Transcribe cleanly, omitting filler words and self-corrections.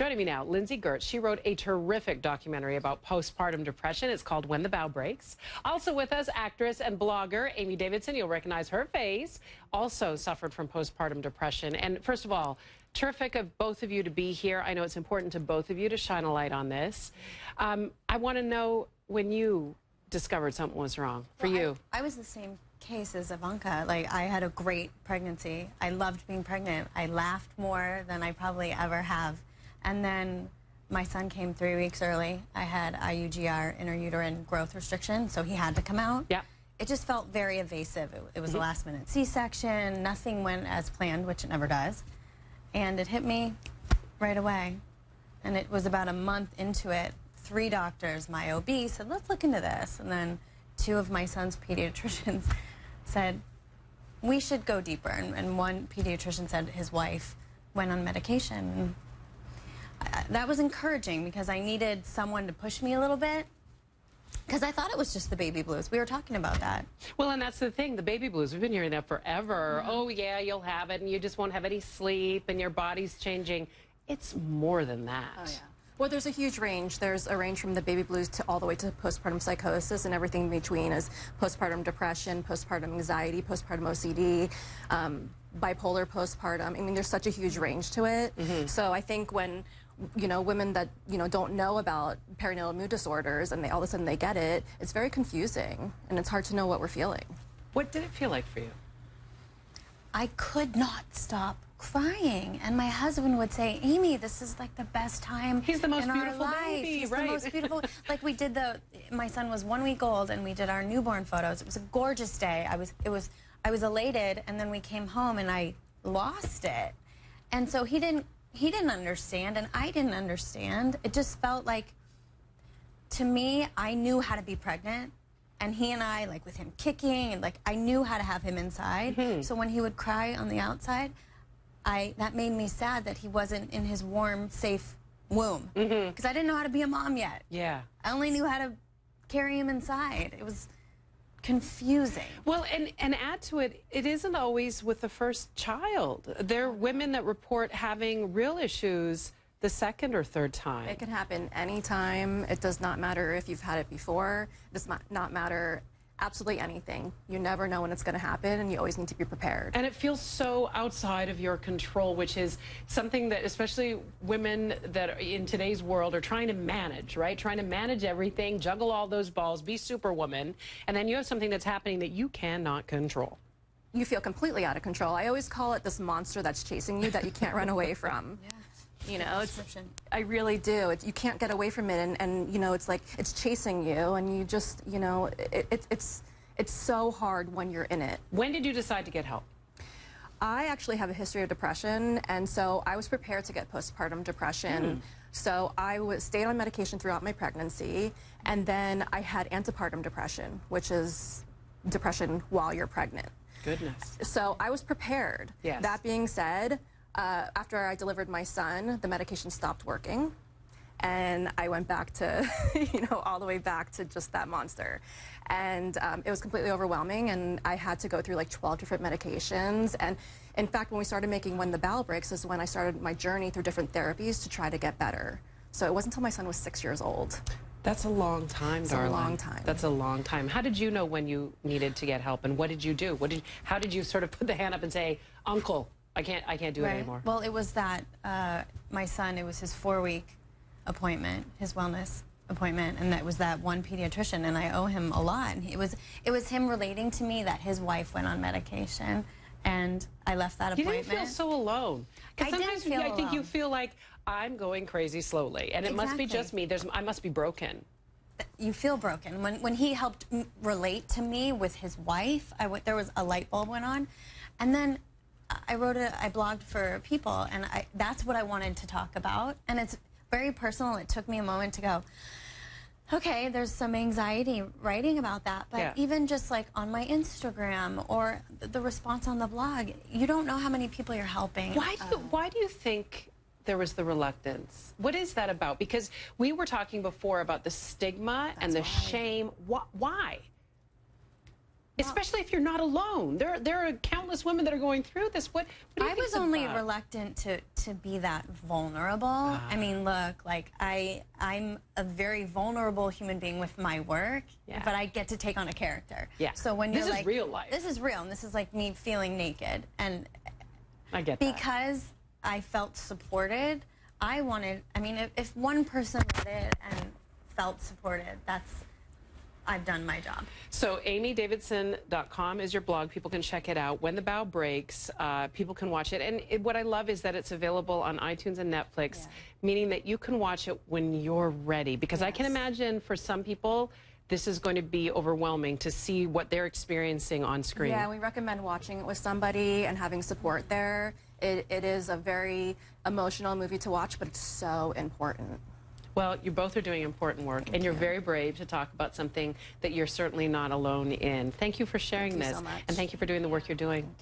Joining me now, Lindsay Gertz. She wrote a terrific documentary about postpartum depression. It's called When the Bow Breaks. Also with us, actress and blogger Amy Davidson. You'll recognize her face. Also suffered from postpartum depression. And first of all, terrific of both of you to be here. I know it's important to both of you to shine a light on this. I want to know when you discovered something was wrong for you. I was the same case as Ivanka. Like, I had a great pregnancy. I loved being pregnant. I laughed more than I probably ever have. And then my son came 3 weeks early. I had IUGR, intrauterine growth restriction, so he had to come out. Yeah. It just felt very evasive. It was a last-minute C-section. Nothing went as planned, which it never does. And it hit me right away. And it was about a month into it. 3 doctors, my OB, said, let's look into this. And then 2 of my son's pediatricians said, we should go deeper. And one pediatrician said his wife went on medication. And that was encouraging because I needed someone to push me a little bit. Because I thought it was just the baby blues. We were talking about that. Well, and that's the thing, the baby blues. We've been hearing that forever. Oh, yeah, you'll have it, and you just won't have any sleep, and your body's changing. It's more than that. Oh, yeah. Well, there's a huge range. There's a range from the baby blues to all the way to postpartum psychosis, and everything in between is postpartum depression, postpartum anxiety, postpartum OCD, bipolar postpartum. I mean, there's such a huge range to it. So I think when women that don't know about perinatal mood disorders and all of a sudden they get it, it's very confusing and it's hard to know what we're feeling. What did it feel like for you? I could not stop crying, and my husband would say, Amy, this is like the best time. He's the most in beautiful our life. baby, He's right? the most beautiful. Like, we did my son was 1 week old, and we did our newborn photos. It was a gorgeous day. I was elated, and then we came home and I lost it. And so he didn't understand, and I didn't understand. It just felt like, to me, I knew how to be pregnant. And he and I, like with him kicking, and like I knew how to have him inside. So when he would cry on the outside, that made me sad that he wasn't in his warm, safe womb. Because I didn't know how to be a mom yet. Yeah. I only knew how to carry him inside. It was confusing. Well, and add to it, it isn't always with the first child. There are women that report having real issues the second or third time. It can happen anytime. It does not matter if you've had it before. It does not matter absolutely anything. You never know when it's going to happen, and you always need to be prepared. And it feels so outside of your control, which is something that especially women that are in today's world are trying to manage, right? Trying to manage everything, juggle all those balls, be superwoman, and then you have something that's happening that you cannot control. You feel completely out of control. I always call it this monster that's chasing you that you can't run away from. Yeah. I really do. You can't get away from it, and it's like it's chasing you, and you just, it's so hard when you're in it. When did you decide to get help? I actually have a history of depression, and so I was prepared to get postpartum depression. So I stayed on medication throughout my pregnancy, and then I had antepartum depression, which is depression while you're pregnant. Goodness. So I was prepared. Yes. That being said, after I delivered my son, the medication stopped working, and I went back to, all the way back to just that monster. And it was completely overwhelming, and I had to go through like 12 different medications. And in fact, when we started making When the Bow Breaks is when I started my journey through different therapies to try to get better. So it wasn't until my son was 6 years old. That's a long time, darling. It's a long time. That's a long time. How did you know when you needed to get help, and what did you do? How did you sort of put the hand up and say, Uncle, I can't do it anymore? Well, it was that my son, it was his 4-week appointment, his wellness appointment, and that was that one pediatrician, and I owe him a lot. And it was him relating to me that his wife went on medication, and I left that appointment. You didn't feel so alone. Because sometimes I think you feel like I'm going crazy slowly, and it must be just me. I must be broken. You feel broken. When he helped relate to me with his wife, there was a light bulb went on, and then I blogged for people, and that's what I wanted to talk about. And it's very personal. It took me a moment to go, okay, there's some anxiety writing about that. But even just like on my Instagram or the response on the blog, you don't know how many people you're helping. Why do you think there was the reluctance? What is that about? Because we were talking before about the stigma and the shame. Why? especially if you're not alone. There are countless women that are going through this. What do you I think was it's only about? reluctant to be that vulnerable. I mean, look, like I'm a very vulnerable human being with my work, Yeah. but I get to take on a character. Yeah. So when you're This is like, real life. this is real, and this is like me feeling naked, and I get that. because I felt supported, I wanted. I mean, if one person read it and felt supported, I've done my job. So amydavidson.com is your blog. People can check it out. When the Bow Breaks, people can watch it. And what I love is that it's available on iTunes and Netflix, meaning that you can watch it when you're ready. Because I can imagine for some people, this is going to be overwhelming to see what they're experiencing on screen. Yeah, we recommend watching it with somebody and having support there. It is a very emotional movie to watch, but it's so important. Well, you both are doing important work, and you're very brave to talk about something that you're certainly not alone in. Thank you for sharing Thank you this, so much. and thank you for doing the work you're doing.